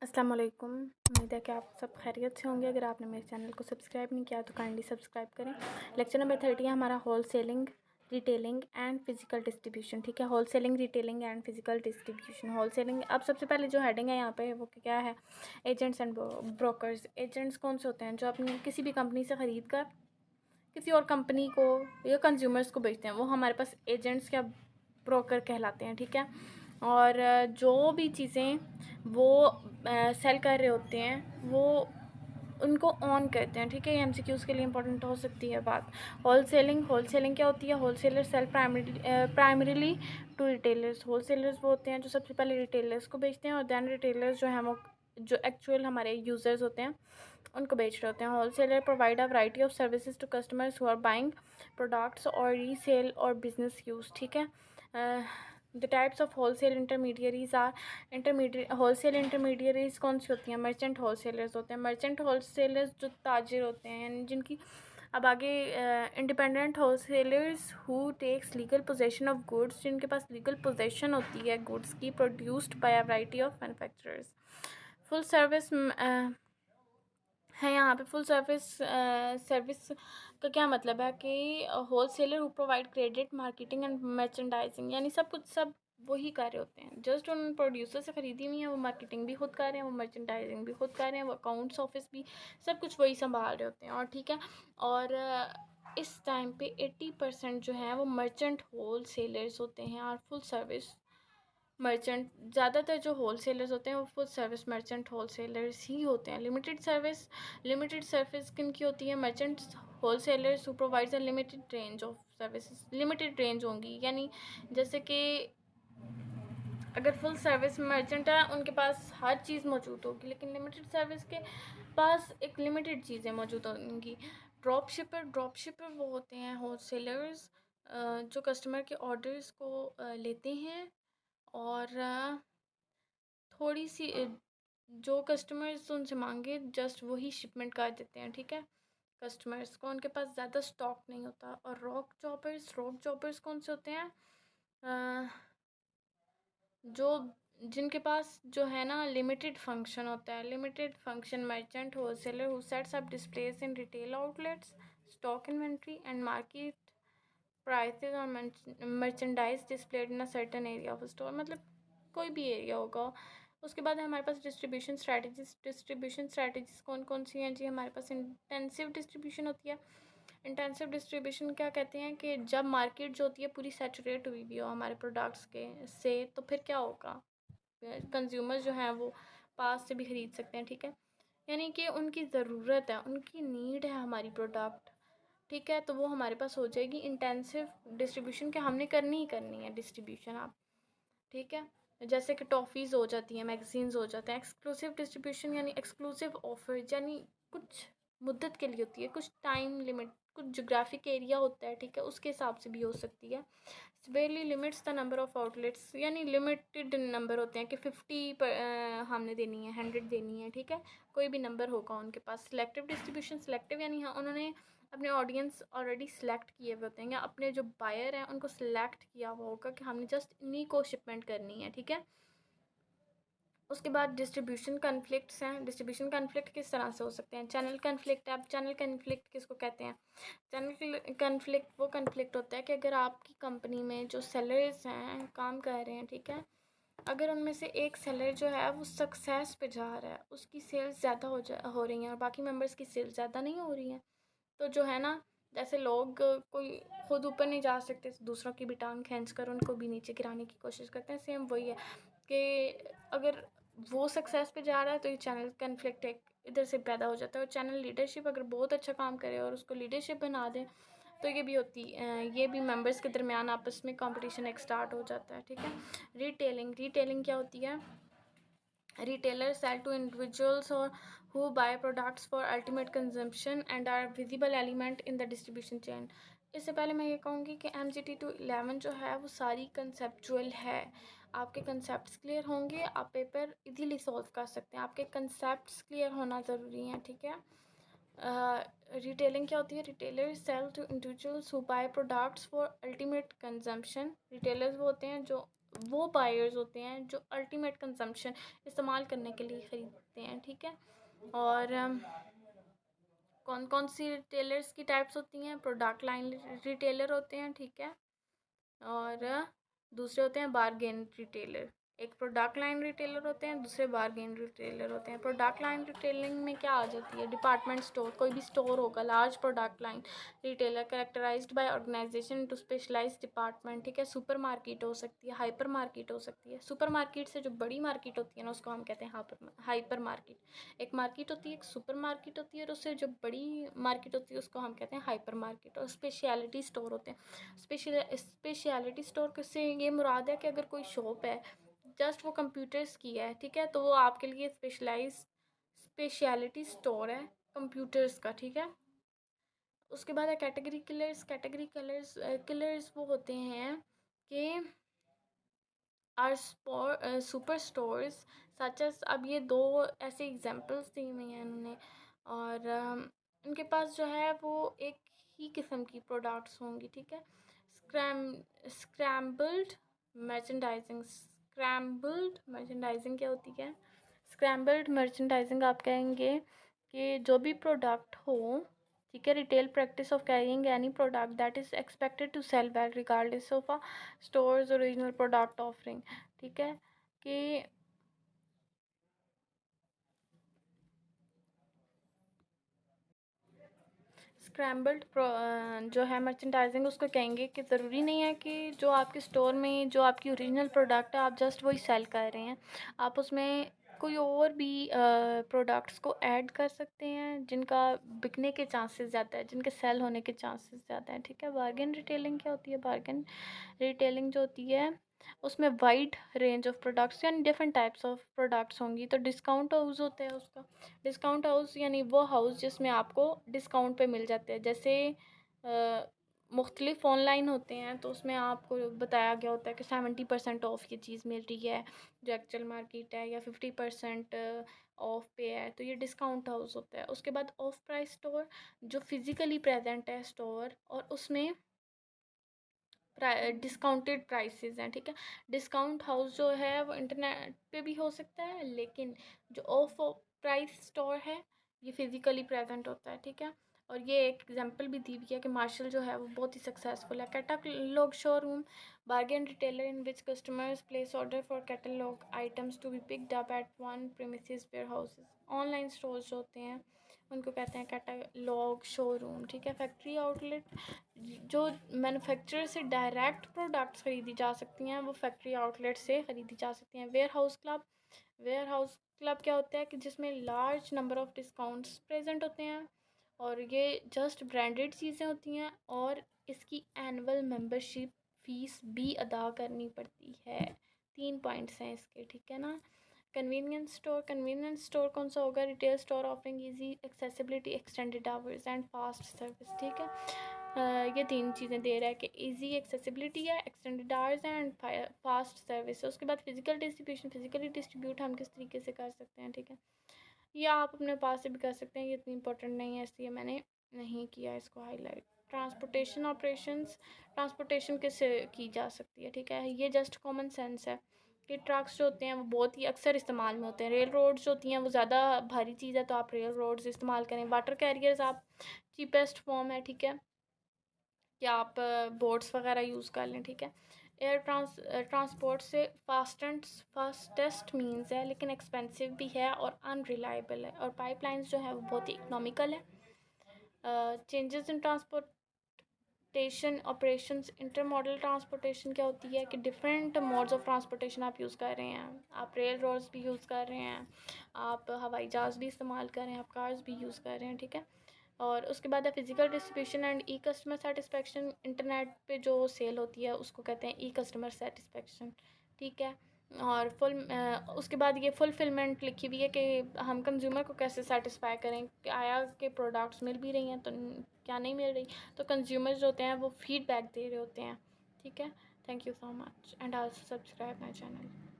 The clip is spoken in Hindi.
अस्सलाम वालेकुम। उम्मीद है कि आप सब खैरियत से होंगे। अगर आपने मेरे चैनल को सब्सक्राइब नहीं किया तो काइंडली सब्सक्राइब करें। लेक्चर नंबर 30 है हमारा wholesaling, retailing and physical distribution. ठीक है, wholesaling, retailing and physical distribution. Wholesaling, अब सबसे पहले जो हेडिंग है यहाँ पे वो क्या है? Agents and brokers. एजेंट्स कौन से होते हैं? जो अपनी किसी भी कंपनी से ख़रीद कर किसी और कंपनी को या कंज्यूमर्स को बेचते हैं, वो हमारे पास एजेंट्स या ब्रोकर कहलाते हैं। ठीक है, और जो भी चीज़ें वो सेल कर रहे होते हैं वो उनको ऑन करते हैं। ठीक है, ये एमसीक्यूज़ के लिए इंपॉर्टेंट हो सकती है बात। होल सेलिंग क्या होती है? Wholesaler sell primarily to retailers. Wholesalers वो होते हैं जो सबसे पहले रिटेलर्स को बेचते हैं और दैन रिटेलर्स जो हैं वो जो एक्चुअल हमारे यूज़र्स होते हैं उनको बेच रहे होते हैं। Wholesaler provide a variety of services to customers who are buying products और रीसेल और बिजनेस यूज़। ठीक है, the types of wholesale intermediaries are wholesale intermediaries कौन सी होती हैं? मर्चेंट होल सेलर्स होते हैं। मर्चेंट होल सेलर्स जो ताजिर होते हैं, यानी जिनकी अब आगे independent whole sellers who takes legal possession of goods, जिनके पास लीगल पोजेशन होती है गुड्स की, produced by a variety of manufacturers. Full service है यहाँ पे। फुल सर्विस सर्विस का क्या मतलब है कि wholesaler who provide credit, marketing and merchandising, यानी सब वही कर रहे होते हैं। जस्ट उन प्रोड्यूसर से ख़रीदी हुई है, वो मार्केटिंग भी खुद कर रहे हैं, वो मर्चेंडाइजिंग भी खुद कर रहे हैं, वो अकाउंट्स ऑफिस भी सब कुछ वही संभाल रहे होते हैं। और ठीक है, और इस टाइम पे 80% जो है वो मर्चेंट होल सेलर्स होते हैं और फुल सर्विस मर्चेंट। ज़्यादातर जो होल सेलर्स होते हैं वो full service merchant whole sellers ही होते हैं। लिमिटेड सर्विस किन की होती है? Merchant whole sellers who provides a limited range of services. Limited range होंगी, यानी जैसे कि अगर फुल सर्विस मर्चेंट है उनके पास हर चीज़ मौजूद होगी, लेकिन लिमिटेड सर्विस के पास एक लिमिटेड चीज़ें मौजूद होंगी। ड्रॉप शिपर वो होते हैं होल सेलर्स जो कस्टमर के ऑर्डर्स को लेते हैं और थोड़ी सी जो कस्टमर्स उनसे मांगे जस्ट वही शिपमेंट कर देते हैं। ठीक है, कस्टमर्स को उनके पास ज़्यादा स्टॉक नहीं होता। और रॉक जॉपर्स कौन से होते हैं? अ, जो जिनके पास जो है ना लिमिटेड फंक्शन होता है। Limited function merchant wholesaler who sets up displays in retail outlets, stock inventory and market prices और merchandise displayed in a certain area of store, मतलब कोई भी एरिया होगा। उसके बाद हमारे पास डिस्ट्रीब्यूशन स्ट्रैटेजीज कौन कौन सी हैं जी? हमारे पास इंटेंसिव डिस्ट्रीब्यूशन होती है। इंटेंसिव डिस्ट्रीब्यूशन क्या कहते हैं कि जब मार्केट जो होती है पूरी सैचुरेट हुई भी हो हमारे प्रोडक्ट्स के से, तो फिर क्या होगा? कंज्यूमर जो हैं वो पास से भी ख़रीद सकते हैं। ठीक है, यानी कि उनकी ज़रूरत है, उनकी नीड है हमारी प्रोडक्ट। ठीक है, तो वो हमारे पास हो जाएगी इंटेंसिव डिस्ट्रीब्यूशन के हमने करनी ही करनी है डिस्ट्रीब्यूशन आप। ठीक है, जैसे कि टॉफ़ीज़ हो जाती हैं, मैगज़ीन्स हो जाते हैं। एक्सक्लूसिव डिस्ट्रीब्यूशन यानी एक्सक्लूसिव ऑफर, यानी कुछ मुद्दत के लिए होती है, कुछ टाइम लिमिट, कुछ जोग्राफिक एरिया होता है। ठीक है, उसके हिसाब से भी हो सकती है। Severely limits the number of outlets, यानी लिमिटेड नंबर होते हैं कि 50 पर हमने देनी है, 100 देनी है। ठीक है, कोई भी नंबर होगा उनके पास। सिलेक्टिव डिस्ट्रीब्यूशन, सिलेक्टिव यानी हाँ उन्होंने अपने ऑडियंस ऑलरेडी सेलेक्ट किए हुए होते हैं, या अपने जो बायर हैं उनको सेलेक्ट किया हुआ होगा कि हमने जस्ट इन्हीं को शिपमेंट करनी है। ठीक है, उसके बाद डिस्ट्रीब्यूशन कन्फ्लिक्ट्स हैं। डिस्ट्रीब्यूशन कन्फ्लिक्ट किस तरह से हो सकते हैं? Channel conflict. अब चैनल कन्फ्लिक्ट किसको कहते हैं? चैनल कन्फ्लिक्ट वो कन्फ्लिक्ट होता है कि अगर आपकी कंपनी में जो सेलर्स हैं काम कर रहे हैं, ठीक है, अगर उनमें से एक सेलर जो है वो सक्सेस पे जा रहा है, उसकी सेल्स ज़्यादा हो रही हैं और बाकी मेंबर्स की सेल्स ज़्यादा नहीं हो रही हैं, तो जो है ना, जैसे लोग कोई खुद ऊपर नहीं जा सकते तो दूसरों की भी टांग खींच कर उनको भी नीचे गिराने की कोशिश करते हैं। सेम वही है कि अगर वो सक्सेस पे जा रहा है तो ये चैनल कन्फ्लिक्ट एक इधर से पैदा हो जाता है। और चैनल लीडरशिप अगर बहुत अच्छा काम करे और उसको लीडरशिप बना दें तो ये भी मेंबर्स के दरमियान आपस में कंपटीशन एक स्टार्ट हो जाता है। ठीक है, रिटेलिंग क्या होती है? Retailers sell to individuals or who buy products for ultimate consumption and are visible element in the distribution chain. इससे पहले मैं ये कहूँगी कि MGT211 जो है वो सारी कंसेप्चुअल है। आपके कंसेप्ट्स क्लियर होंगे, आप पेपर इजीली सॉल्व कर सकते हैं। आपके कंसेप्ट्स क्लियर होना ज़रूरी है। ठीक है, रिटेलिंग क्या होती है? Retailers sell to individuals who buy products for ultimate consumption. Retailers वो होते हैं जो वो बायर्स होते हैं जो अल्टीमेट कंजम्पशन इस्तेमाल करने के लिए ख़रीदते हैं, ठीक है। और कौन कौन सी रिटेलर्स की टाइप्स होती हैं? प्रोडक्ट लाइन रिटेलर होते हैं, ठीक है। और दूसरे होते हैं बारगेन रिटेलर। एक प्रोडक्ट लाइन रिटेलर होते हैं, दूसरे बारगेन रिटेलर होते हैं। प्रोडक्ट लाइन रिटेलिंग में क्या आ जाती है? डिपार्टमेंट स्टोर, कोई भी स्टोर होगा, large product line retailer characterised by organisation into specialised department, ठीक है। सुपर मार्केट हो सकती है, हाइपर मार्केट हो सकती है। सुपर मार्केट से जो बड़ी मार्केट होती है ना, उसको हम कहते हैं हाइपर मार्केट। एक मार्केट होती है, एक सुपर मार्केट होती है, और उससे जो बड़ी मार्केट होती है उसको हम कहते हैं हाइपर मार्केट। और स्पेशलिटी स्टोर होते हैं। स्पेशलिटी स्टोर से ये मुराद है कि अगर कोई शॉप है जस्ट वो कंप्यूटर्स की है, ठीक है, तो वो आपके लिए स्पेशलिटी स्टोर है कंप्यूटर्स का, ठीक है। उसके बाद है कैटेगरी किलर्स। कैटेगरी किलर्स वो होते हैं कि are super stores such as. अब ये दो ऐसे एग्जांपल्स दी हुई हैं इन्होंने, और इनके पास जो है वो एक ही किस्म की प्रोडक्ट्स होंगी, ठीक है। स्क्रैम्बल्ड मर्चेंडाइजिंग क्या होती है? स्क्रैम्बल्ड मर्चेंडाइजिंग आप कहेंगे कि जो भी प्रोडक्ट हो, ठीक है, retail practice of carrying any product that is expected to sell well regardless of a store's original product offering, ठीक है। कि स्क्रैम्बल्ड जो है मर्चेंडाइजिंग, उसको कहेंगे कि ज़रूरी नहीं है कि जो आपके स्टोर में जो आपकी ओरिजिनल प्रोडक्ट है आप जस्ट वही सेल कर रहे हैं, आप उसमें कोई और भी प्रोडक्ट्स को ऐड कर सकते हैं जिनका बिकने के चांसेस ज़्यादा है, जिनके सेल होने के चांसेस ज़्यादा हैं, ठीक है। बार्गेन रिटेलिंग क्या होती है? बार्गेन रिटेलिंग जो होती है उसमें वाइड रेंज ऑफ प्रोडक्ट्स यानी डिफरेंट टाइप्स ऑफ प्रोडक्ट्स होंगी। तो डिस्काउंट हाउस होता है उसका। डिस्काउंट हाउस यानी वो हाउस जिसमें आपको डिस्काउंट पे मिल जाते हैं। जैसे मुख्तलिफ ऑनलाइन होते हैं तो उसमें आपको बताया गया होता है कि 70% ऑफ ये चीज़ मिल रही है, जो एक्चुअल मार्केट है, या 50% ऑफ पे है, तो ये डिस्काउंट हाउस होता है। उसके बाद ऑफ प्राइस स्टोर, जो फिज़िकली प्रेजेंट है स्टोर और उसमें डिस्काउंटेड प्राइसेस हैं, ठीक है। डिस्काउंट हाउस जो है वो इंटरनेट पे भी हो सकता है, लेकिन जो ऑफ प्राइस स्टोर है ये फिज़िकली प्रेजेंट होता है, ठीक है। और ये एक एग्जांपल भी दी हुई है कि मार्शल जो है वो बहुत ही सक्सेसफुल है। Catalogue showroom, bargain retailer in which customers place order for catalogue items to be picked up at one premises warehouses. Online stores जो होते हैं उनको कहते हैं कैटलॉग शोरूम, ठीक है। फैक्ट्री आउटलेट, जो मैन्युफैक्चरर से डायरेक्ट प्रोडक्ट्स ख़रीदी जा सकती हैं वो फैक्ट्री आउटलेट से ख़रीदी जा सकती हैं। वेयर हाउस क्लब क्या होता है कि जिसमें large number of discounts present होते हैं, और ये जस्ट ब्रांडेड चीज़ें होती हैं, और इसकी एनुअल मेंबरशिप फ़ीस भी अदा करनी पड़ती है। 3 पॉइंट्स हैं इसके, ठीक है ना। कन्वीनियंस स्टोर कौन सा होगा? Retail store offering easy accessibility, extended hours and fast service, ठीक है। ये 3 चीज़ें दे रहा है कि इजी एक्सेसिबिलिटी है, extended hours and fast service. उसके बाद फिजिकली डिस्ट्रीब्यूट हम किस तरीके से कर सकते हैं, ठीक है। ये आप अपने पास से भी कर सकते हैं, ये इतनी इंपॉर्टेंट नहीं है इसलिए मैंने नहीं किया इसको हाईलाइट। ट्रांसपोर्टेशन किससे की जा सकती है, ठीक है। ये जस्ट कॉमन सेंस है कि ट्रक्स जो होते हैं वो बहुत ही अक्सर इस्तेमाल में होते हैं। रेल रोड्स जो होती हैं वो ज़्यादा भारी चीज़ है तो आप रेल रोड्स इस्तेमाल करें। वाटर कैरियर्स आप चीपेस्ट फॉर्म है, ठीक है, कि आप बोट्स वगैरह यूज़ कर लें, ठीक है। एयर ट्रांसपोर्ट से फास्टेस्ट मीन्स है, लेकिन एक्सपेंसिव भी है और अनरिलायबल है। और पाइपलाइंस जो है वो बहुत ही इकनॉमिकल है। Changes in transportation operations, intermodal transportation क्या होती है कि डिफरेंट मोड्स ऑफ ट्रांसपोर्टेशन आप यूज़ कर रहे हैं। आप रेल रोड्स भी यूज़ कर रहे हैं, आप हवाई जहाज़ भी इस्तेमाल कर रहे हैं, आप कार्स भी यूज़ कर रहे हैं, ठीक है। और उसके बाद है physical distribution and E customer satisfaction. Internet पे जो सेल होती है उसको कहते हैं ई कस्टमर सेटिस्फेक्शन, ठीक है। और उसके बाद ये फुलफिलमेंट लिखी हुई है कि हम कंज्यूमर को कैसे सेटिस्फाई करें, कि आया के प्रोडक्ट्स मिल भी रही हैं तो क्या नहीं मिल रही, तो कंज्यूमर्स जो होते हैं वो फीडबैक दे रहे होते हैं, ठीक है। Thank you so much and also subscribe my channel.